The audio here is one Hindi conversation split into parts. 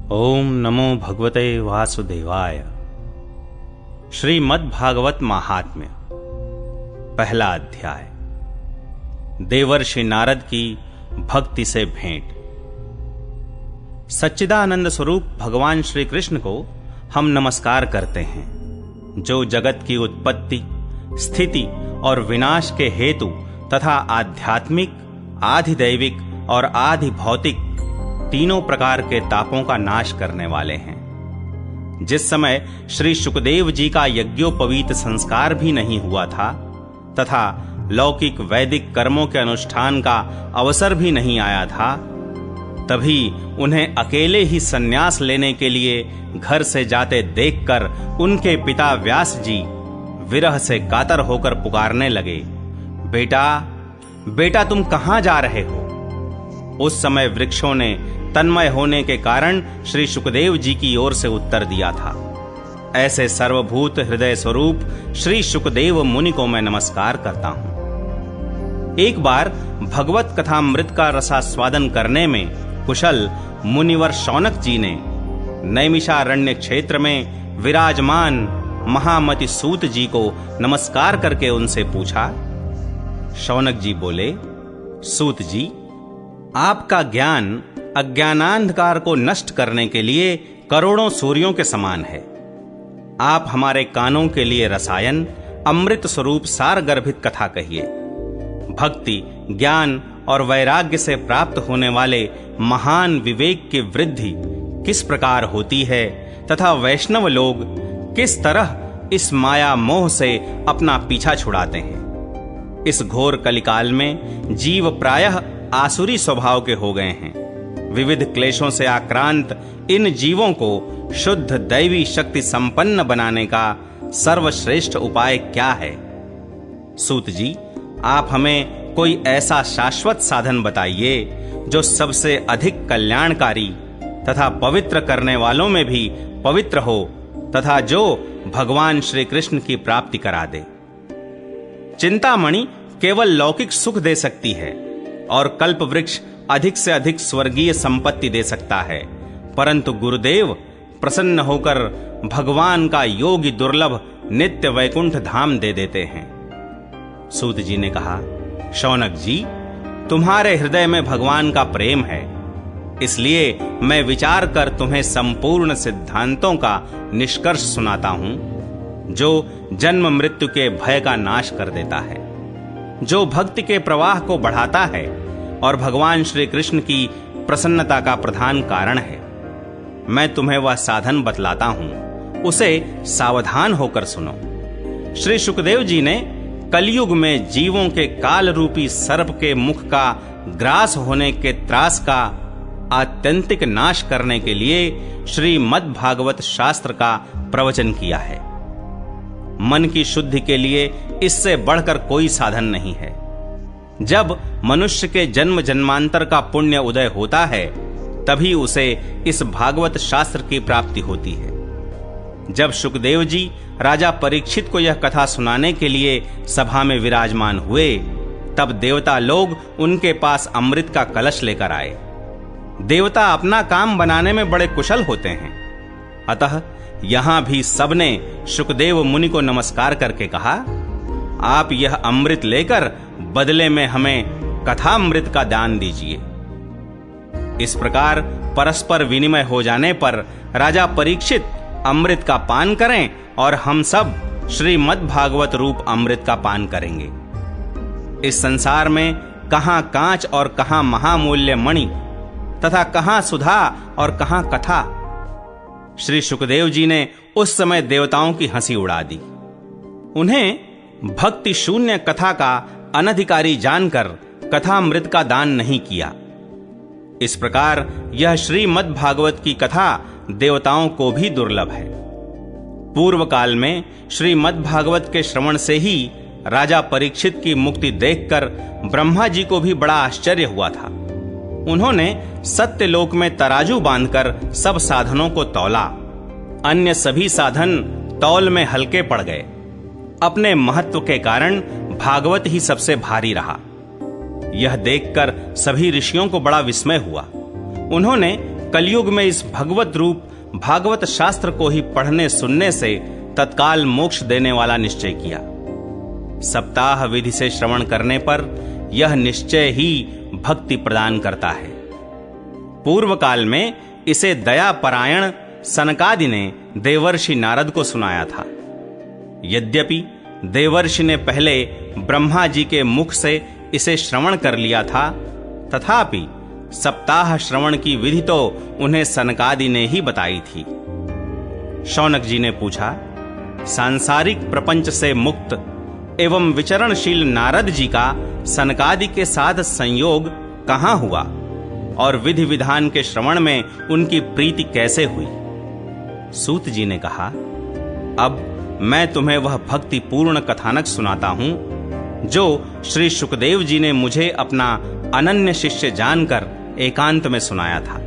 ओम नमो भगवते वासुदेवाय। श्रीमद्भागवत महात्म्य, पहला अध्याय। देवर्षि नारद की भक्ति से भेंट। सच्चिदानंद स्वरूप भगवान श्री कृष्ण को हम नमस्कार करते हैं, जो जगत की उत्पत्ति, स्थिति और विनाश के हेतु तथा आध्यात्मिक, आधिदैविक और आधि भौतिक तीनों प्रकार के तापों का नाश करने वाले हैं। जिस समय श्री शुकदेव जी का यज्ञोपवीत संस्कार भी नहीं हुआ था तथा लौकिक वैदिक कर्मों के अनुष्ठान का अवसर भी नहीं आया था, तभी उन्हें अकेले ही संन्यास लेने के लिए घर से जाते देखकर उनके पिता व्यास जी विरह से कातर होकर पुकारने लगे, बेटा बेटा तुम कहां जा रहे हो? उस समय वृक्षों ने तन्मय होने के कारण श्री शुकदेव जी की ओर से उत्तर दिया था, ऐसे सर्वभूत हृदय स्वरूप श्री शुकदेव मुनि को मैं नमस्कार करता हूं। एक बार भगवत कथामृत का रसास्वादन करने में कुशल मुनिवर शौनक जी ने नैमिषारण्य क्षेत्र में विराजमान महामति सूत जी को नमस्कार करके उनसे पूछा। शौनक जी बोले, सूत जी, आपका ज्ञान अज्ञानांधकार को नष्ट करने के लिए करोड़ों सूर्यों के समान है। आप हमारे कानों के लिए रसायन, अमृत स्वरूप सार गर्भित कथा कहिए। भक्ति, ज्ञान और वैराग्य से प्राप्त होने वाले महान विवेक की वृद्धि किस प्रकार होती है तथा वैष्णव लोग किस तरह इस माया मोह से अपना पीछा छुड़ाते हैं। इस घोर कलिकाल में जीव प्रायः आसुरी स्वभाव के हो गए हैं। विविध क्लेशों से आक्रांत इन जीवों को शुद्ध दैवी शक्ति संपन्न बनाने का सर्वश्रेष्ठ उपाय क्या है? सूत जी, आप हमें कोई ऐसा शाश्वत साधन बताइए जो सबसे अधिक कल्याणकारी तथा पवित्र करने वालों में भी पवित्र हो तथा जो भगवान श्री कृष्ण की प्राप्ति करा दे। चिंतामणि केवल लौकिक सुख दे सकती है और कल्प वृक्ष अधिक से अधिक स्वर्गीय संपत्ति दे सकता है, परंतु गुरुदेव प्रसन्न होकर भगवान का योगी दुर्लभ नित्य वैकुंठ धाम दे देते हैं। सूत जी ने कहा, शौनक जी, तुम्हारे हृदय में भगवान का प्रेम है, इसलिए मैं विचार कर तुम्हें संपूर्ण सिद्धांतों का निष्कर्ष सुनाता हूं, जो जन्म मृत्यु के भय का नाश कर देता है, जो भक्ति के प्रवाह को बढ़ाता है और भगवान श्री कृष्ण की प्रसन्नता का प्रधान कारण है। मैं तुम्हें वह साधन बतलाता हूं, उसे सावधान होकर सुनो। श्री शुकदेव जी ने कलयुग में जीवों के काल रूपी सर्प के मुख का ग्रास होने के त्रास का आत्यंतिक नाश करने के लिए श्रीमद्भागवत शास्त्र का प्रवचन किया है। मन की शुद्धि के लिए इससे बढ़कर कोई साधन नहीं है। जब मनुष्य के जन्म जन्मांतर का पुण्य उदय होता है, तभी उसे इस भागवत शास्त्र की प्राप्ति होती है। जब शुकदेव जी राजा परीक्षित को यह कथा सुनाने के लिए सभा में विराजमान हुए, तब देवता लोग उनके पास अमृत का कलश लेकर आए। देवता अपना काम बनाने में बड़े कुशल होते हैं, अतः यहां भी सबने शुकदेव मुनि को नमस्कार करके कहा, आप यह अमृत लेकर बदले में हमें कथामृत का दान दीजिए। इस प्रकार परस्पर विनिमय हो जाने पर राजा परीक्षित अमृत का पान करें और हम सब श्रीमद्भागवत रूप अमृत का पान करेंगे। इस संसार में कहां कांच और कहां महामूल्य मणि तथा कहां सुधा और कहां कथा। श्री शुकदेव जी ने उस समय देवताओं की हंसी उड़ा दी। उन्हें भक्ति शून्य कथा का अनधिकारी जानकर कथामृत का दान नहीं किया। इस प्रकार यह श्रीमद्भागवत की कथा देवताओं को भी दुर्लभ है। पूर्व काल में श्रीमद्भागवत के श्रवण से ही राजा परीक्षित की मुक्ति देखकर ब्रह्मा जी को भी बड़ा आश्चर्य हुआ था। उन्होंने सत्यलोक में तराजू बांधकर सब साधनों को तौला। अन्य सभी साधन तौल में हल्के पड़ गए। अपने महत्व के कारण भागवत ही सबसे भारी रहा। यह देखकर सभी ऋषियों को बड़ा विस्मय हुआ। उन्होंने कलयुग में इस भगवत रूप भागवत शास्त्र को ही पढ़ने सुनने से तत्काल मोक्ष देने वाला निश्चय किया। सप्ताह विधि से श्रवण करने पर यह निश्चय ही भक्ति प्रदान करता है। पूर्व काल में इसे दया परायण सनकादि ने देवर्षि नारद को सुनाया था। यद्यपि देवर्षि ने पहले ब्रह्मा जी के मुख से इसे श्रवण कर लिया था, तथापि सप्ताह श्रवण की विधि तो उन्हें सनकादि ने ही बताई थी। शौनक जी ने पूछा, सांसारिक प्रपंच से मुक्त एवं विचरणशील नारद जी का सनकादि के साथ संयोग कहां हुआ और विधि विधान के श्रवण में उनकी प्रीति कैसे हुई? सूत जी ने कहा, अब मैं तुम्हें वह भक्ति पूर्ण कथानक सुनाता हूं जो श्री सुखदेव जी ने मुझे अपना अनन्य शिष्य जानकर एकांत में सुनाया था।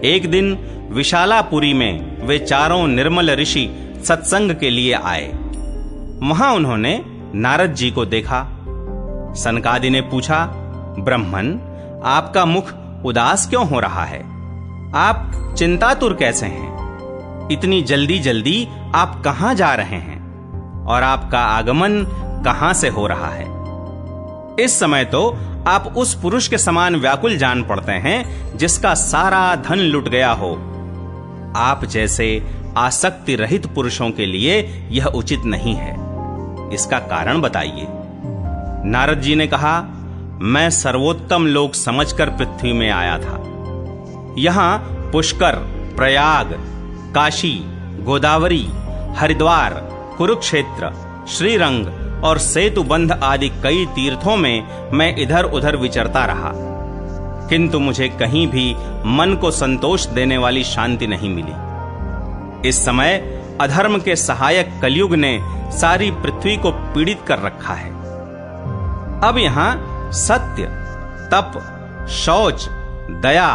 एक दिन विशालापुरी में वे चारों निर्मल ऋषि सत्संग के लिए आए। वहां उन्होंने नारद जी को देखा। सनकादि ने पूछा, ब्रह्मन, आपका मुख उदास क्यों हो रहा है? आप चिंतातुर कैसे हैं? इतनी जल्दी जल्दी आप कहां जा रहे हैं और आपका आगमन कहां से हो रहा है? इस समय तो आप उस पुरुष के समान व्याकुल जान पड़ते हैं जिसका सारा धन लुट गया हो। आप जैसे आसक्ति रहित पुरुषों के लिए यह उचित नहीं है। इसका कारण बताइए। नारद जी ने कहा, मैं सर्वोत्तम लोक समझकर पृथ्वी में आया था। यहां पुष्कर, प्रयाग, काशी, गोदावरी, हरिद्वार, कुरुक्षेत्र, श्रीरंग और सेतुबंध आदि कई तीर्थों में मैं इधर उधर विचरता रहा, किंतु मुझे कहीं भी मन को संतोष देने वाली शांति नहीं मिली। इस समय अधर्म के सहायक कलयुग ने सारी पृथ्वी को पीड़ित कर रखा है। अब यहां सत्य, तप, शौच, दया,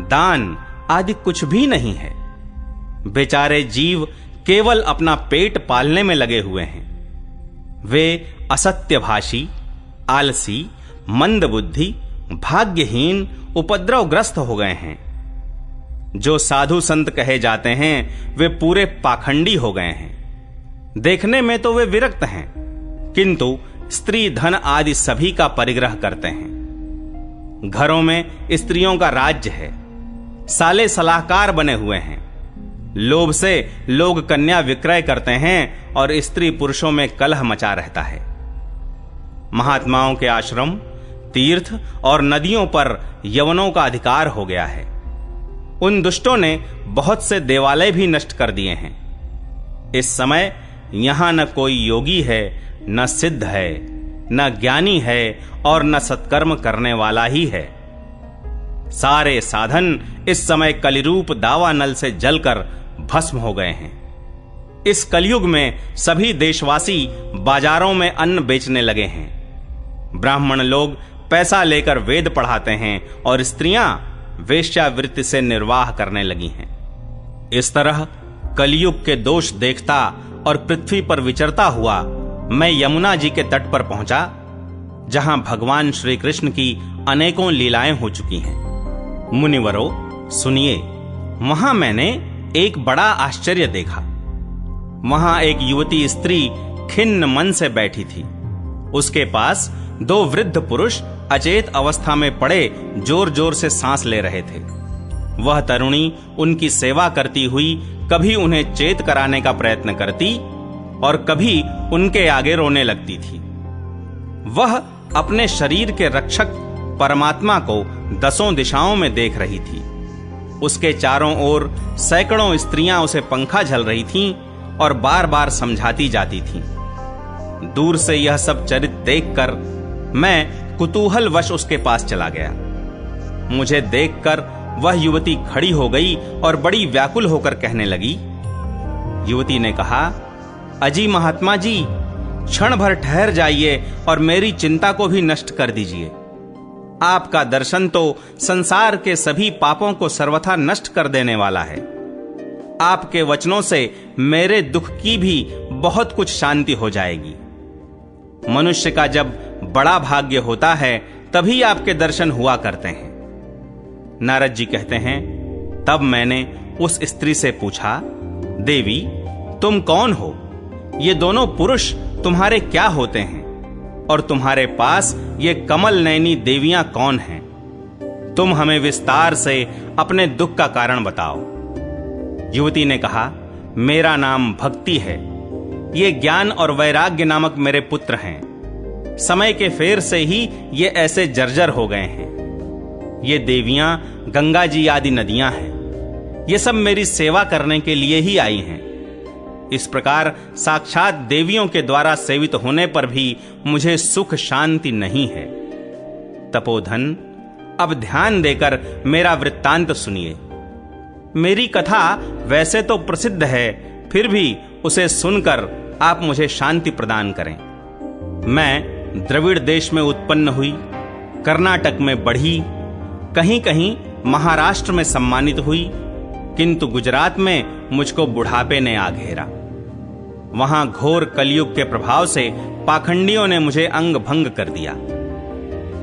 दान आदि कुछ भी नहीं है। बेचारे जीव केवल अपना पेट पालने में लगे हुए हैं। वे असत्यभाषी, आलसी, मंदबुद्धि, भाग्यहीन, उपद्रवग्रस्त हो गए हैं। जो साधु संत कहे जाते हैं वे पूरे पाखंडी हो गए हैं। देखने में तो वे विरक्त हैं, किंतु स्त्री धन आदि सभी का परिग्रह करते हैं। घरों में स्त्रियों का राज्य है। साले सलाहकार बने हुए हैं। लोभ से लोग कन्या विक्रय करते हैं और स्त्री पुरुषों में कलह मचा रहता है। महात्माओं के आश्रम, तीर्थ और नदियों पर यवनों का अधिकार हो गया है। उन दुष्टों ने बहुत से देवालय भी नष्ट कर दिए हैं। इस समय यहां न कोई योगी है, न सिद्ध है, न ज्ञानी है और न सत्कर्म करने वाला ही है। सारे साधन इस समय कलिरूप दावानल से जलकर भस्म हो गए हैं। इस कलयुग में सभी देशवासी बाजारों में अन्न बेचने लगे हैं। ब्राह्मण लोग पैसा लेकर वेद पढ़ाते हैं और स्त्रियां वेश्यावृत्ति से निर्वाह करने लगी हैं। इस तरह कलयुग के दोष देखता और पृथ्वी पर विचरता हुआ मैं यमुना जी के तट पर पहुंचा, जहां भगवान श्री कृष्ण की अनेकों लीलाएं हो चुकी हैं। मुनिवरों, सुनिए, वहां मैंने एक बड़ा आश्चर्य देखा। वहां एक युवती स्त्री खिन्न मन से बैठी थी। उसके पास दो वृद्ध पुरुष अचेत अवस्था में पड़े जोर जोर से सांस ले रहे थे। वह तरुणी उनकी सेवा करती हुई कभी उन्हें चेत कराने का प्रयत्न करती और कभी उनके आगे रोने लगती थी। वह अपने शरीर के रक्षक परमात्मा को दसों दिशाओं में देख रही थी। उसके चारों ओर सैकड़ों स्त्रियां उसे पंखा झल रही थीं और बार बार समझाती जाती थीं। दूर से यह सब चरित्र देखकर मैं कुतूहलवश उसके पास चला गया। मुझे देखकर वह युवती खड़ी हो गई और बड़ी व्याकुल होकर कहने लगी। युवती ने कहा, अजी महात्मा जी, क्षण भर ठहर जाइए और मेरी चिंता को भी नष्ट कर दीजिए। आपका दर्शन तो संसार के सभी पापों को सर्वथा नष्ट कर देने वाला है। आपके वचनों से मेरे दुख की भी बहुत कुछ शांति हो जाएगी। मनुष्य का जब बड़ा भाग्य होता है तभी आपके दर्शन हुआ करते हैं। नारद जी कहते हैं, तब मैंने उस स्त्री से पूछा, देवी तुम कौन हो? ये दोनों पुरुष तुम्हारे क्या होते हैं? और तुम्हारे पास ये कमल नयनी देवियां कौन हैं? तुम हमें विस्तार से अपने दुख का कारण बताओ। युवती ने कहा, मेरा नाम भक्ति है। ये ज्ञान और वैराग्य नामक मेरे पुत्र हैं। समय के फेर से ही ये ऐसे जर्जर हो गए हैं। ये देवियां गंगा जी आदि नदियां हैं। ये सब मेरी सेवा करने के लिए ही आई हैं। इस प्रकार साक्षात देवियों के द्वारा सेवित होने पर भी मुझे सुख शांति नहीं है। तपोधन, अब ध्यान देकर मेरा वृत्तांत सुनिए। मेरी कथा वैसे तो प्रसिद्ध है, फिर भी उसे सुनकर आप मुझे शांति प्रदान करें। मैं द्रविड़ देश में उत्पन्न हुई, कर्नाटक में बढ़ी, कहीं कहीं महाराष्ट्र में सम्मानित हुई, किंतु गुजरात में मुझको बुढ़ापे ने आ घेरा। वहां घोर कलयुग के प्रभाव से पाखंडियों ने मुझे अंग भंग कर दिया।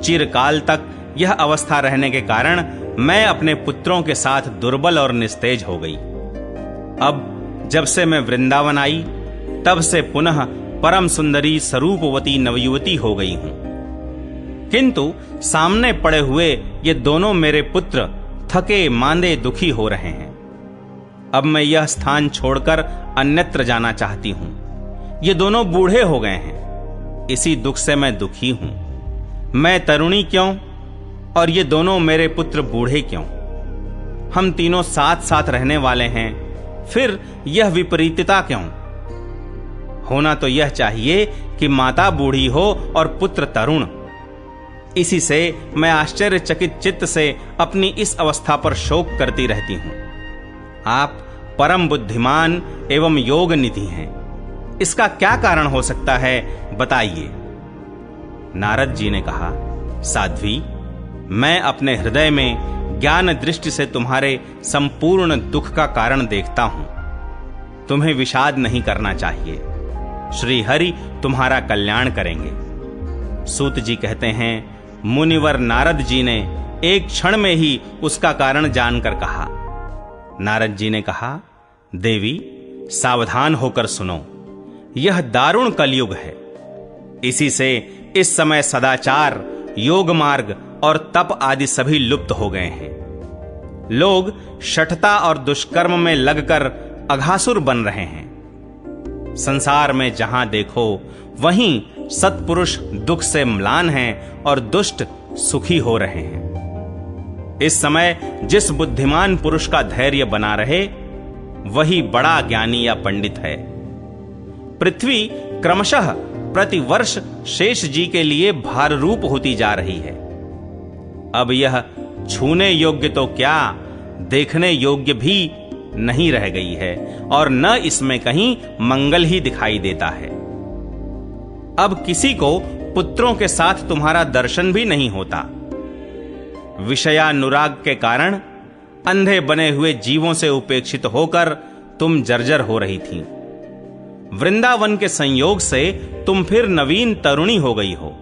चिरकाल तक यह अवस्था रहने के कारण मैं अपने पुत्रों के साथ दुर्बल और निस्तेज हो गई। अब जब से मैं वृंदावन आई, तब से पुनः परम सुंदरी स्वरूपवती नवयुवती हो गई हूं। किंतु सामने पड़े हुए ये दोनों मेरे पुत्र थके मांदे दुखी हो रहे हैं। अब मैं यह स्थान छोड़कर अन्यत्र जाना चाहती हूं। ये दोनों बूढ़े हो गए हैं, इसी दुख से मैं दुखी हूं। मैं तरुणी क्यों और ये दोनों मेरे पुत्र बूढ़े क्यों? हम तीनों साथ साथ रहने वाले हैं, फिर यह विपरीतता क्यों? होना तो यह चाहिए कि माता बूढ़ी हो और पुत्र तरुण। इसी से मैं आश्चर्यचकित चित्त से अपनी इस अवस्था पर शोक करती रहती हूं। आप परम बुद्धिमान एवं योग निधि हैं। इसका क्या कारण हो सकता है, बताइए। नारद जी ने कहा, साध्वी, मैं अपने हृदय में ज्ञान दृष्टि से तुम्हारे संपूर्ण दुख का कारण देखता हूं। तुम्हें विषाद नहीं करना चाहिए। श्री हरि तुम्हारा कल्याण करेंगे। सूत जी कहते हैं, मुनिवर नारद जी ने एक क्षण में ही उसका कारण जानकर कहा। नारद जी ने कहा, देवी सावधान होकर सुनो, यह दारुण कलयुग है। इसी से इस समय सदाचार, योग मार्ग और तप आदि सभी लुप्त हो गए हैं। लोग शठता और दुष्कर्म में लगकर अघासुर बन रहे हैं। संसार में जहां देखो वहीं सत्पुरुष दुख से म्लान हैं और दुष्ट सुखी हो रहे हैं। इस समय जिस बुद्धिमान पुरुष का धैर्य बना रहे, वही बड़ा ज्ञानी या पंडित है। पृथ्वी क्रमशः प्रतिवर्ष शेष जी के लिए भार रूप होती जा रही है। अब यह छूने योग्य तो क्या, देखने योग्य भी नहीं रह गई है और न इसमें कहीं मंगल ही दिखाई देता है। अब किसी को पुत्रों के साथ तुम्हारा दर्शन भी नहीं होता। विषयानुराग के कारण अंधे बने हुए जीवों से उपेक्षित होकर तुम जर्जर हो रही थी। वृंदावन के संयोग से तुम फिर नवीन तरुणी हो गई हो।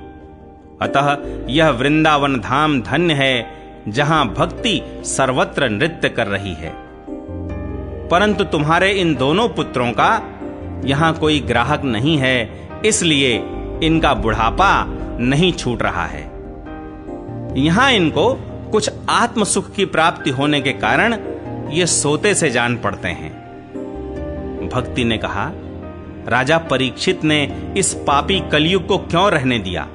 अतः यह वृंदावन धाम धन्य है, जहां भक्ति सर्वत्र नृत्य कर रही है। परंतु तुम्हारे इन दोनों पुत्रों का यहां कोई ग्राहक नहीं है, इसलिए इनका बुढ़ापा नहीं छूट रहा है। यहां इनको कुछ आत्म सुख की प्राप्ति होने के कारण ये सोते से जान पड़ते हैं। भक्ति ने कहा, राजा परीक्षित ने इस पापी कलयुग को क्यों रहने दिया?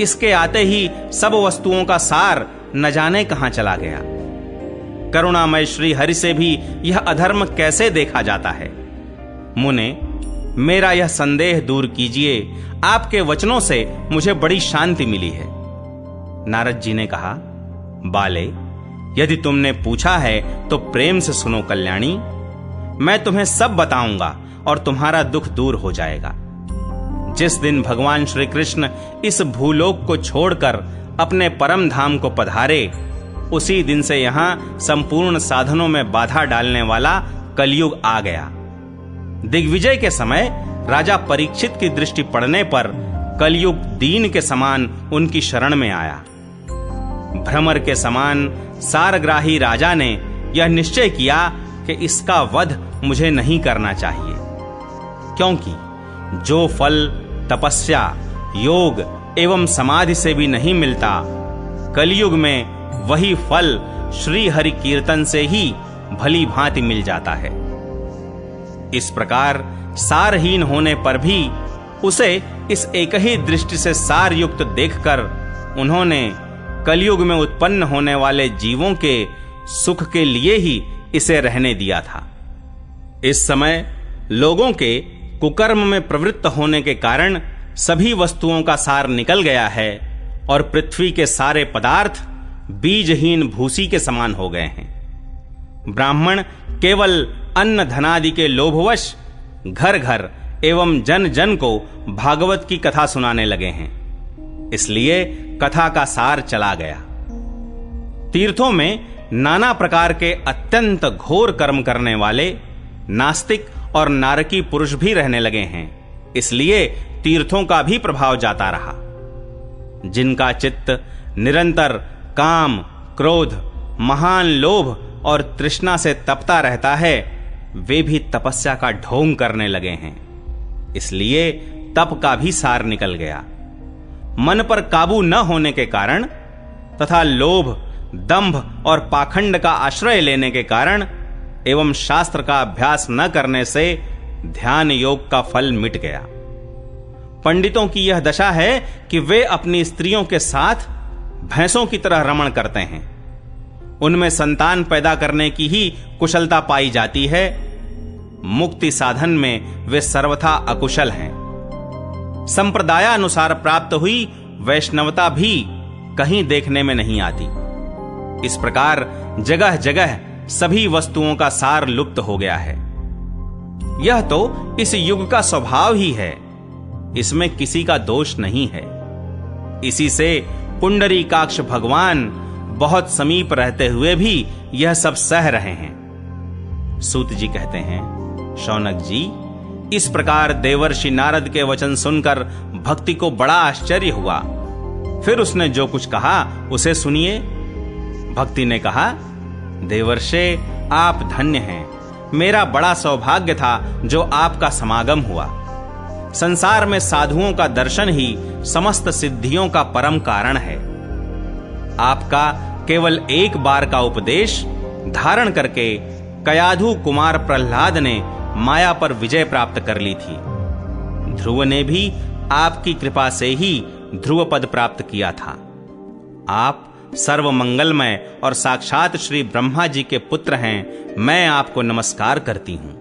इसके आते ही सब वस्तुओं का सार न जाने कहां चला गया। करुणामय श्री हरि से भी यह अधर्म कैसे देखा जाता है? मुने, मेरा यह संदेह दूर कीजिए। आपके वचनों से मुझे बड़ी शांति मिली है। नारद जी ने कहा, बाले, यदि तुमने पूछा है तो प्रेम से सुनो कल्याणी। मैं तुम्हें सब बताऊंगा और तुम्हारा दुख दूर हो जाएगा। जिस दिन भगवान श्री कृष्ण इस भूलोक को छोड़कर अपने परम धाम को पधारे, उसी दिन से यहां संपूर्ण साधनों में बाधा डालने वाला कलयुग आ गया। दिग्विजय के समय राजा परीक्षित की दृष्टि पड़ने पर कलयुग दीन के समान उनकी शरण में आया। भ्रमर के समान सारग्राही राजा ने यह निश्चय किया कि इसका वध मुझे नहीं करना चाहिए, क्योंकि जो फल तपस्या, योग एवं समाधि से भी नहीं मिलता, कलयुग में वही फल श्री हरि कीर्तन से ही भली भांति मिल जाता है। इस प्रकार सारहीन होने पर भी उसे इस एक ही दृष्टि से सार युक्त देखकर उन्होंने कलयुग में उत्पन्न होने वाले जीवों के सुख के लिए ही इसे रहने दिया था। इस समय लोगों के कुकर्म में प्रवृत्त होने के कारण सभी वस्तुओं का सार निकल गया है और पृथ्वी के सारे पदार्थ बीजहीन भूसी के समान हो गए हैं। ब्राह्मण केवल अन्न धनादि के लोभवश घर घर एवं जन जन को भागवत की कथा सुनाने लगे हैं, इसलिए कथा का सार चला गया। तीर्थों में नाना प्रकार के अत्यंत घोर कर्म करने वाले नास्तिक और नारकी पुरुष भी रहने लगे हैं, इसलिए तीर्थों का भी प्रभाव जाता रहा। जिनका चित्त निरंतर काम, क्रोध, महान लोभ और तृष्णा से तपता रहता है, वे भी तपस्या का ढोंग करने लगे हैं, इसलिए तप का भी सार निकल गया। मन पर काबू न होने के कारण तथा लोभ, दंभ और पाखंड का आश्रय लेने के कारण एवं शास्त्र का अभ्यास न करने से ध्यान योग का फल मिट गया। पंडितों की यह दशा है कि वे अपनी स्त्रियों के साथ भैंसों की तरह रमण करते हैं। उनमें संतान पैदा करने की ही कुशलता पाई जाती है, मुक्ति साधन में वे सर्वथा अकुशल हैं। संप्रदायानुसार प्राप्त हुई वैष्णवता भी कहीं देखने में नहीं आती। इस प्रकार जगह जगह सभी वस्तुओं का सार लुप्त हो गया है। यह तो इस युग का स्वभाव ही है, इसमें किसी का दोष नहीं है। इसी से पुंडरीकाक्ष भगवान बहुत समीप रहते हुए भी यह सब सह रहे हैं। सूत जी कहते हैं, शौनक जी, इस प्रकार देवर्षि नारद के वचन सुनकर भक्ति को बड़ा आश्चर्य हुआ। फिर उसने जो कुछ कहा उसे सुनिए। भक्ति ने कहा, देवर्षे आप धन्य हैं, मेरा बड़ा सौभाग्य था जो आपका समागम हुआ। संसार में साधुओं का दर्शन ही समस्त सिद्धियों का परम कारण है। आपका केवल एक बार का उपदेश धारण करके कयाधु कुमार प्रहलाद ने माया पर विजय प्राप्त कर ली थी। ध्रुव ने भी आपकी कृपा से ही ध्रुव पद प्राप्त किया था। आप सर्व मंगलमय और साक्षात श्री ब्रह्मा जी के पुत्र हैं। मैं आपको नमस्कार करती हूं।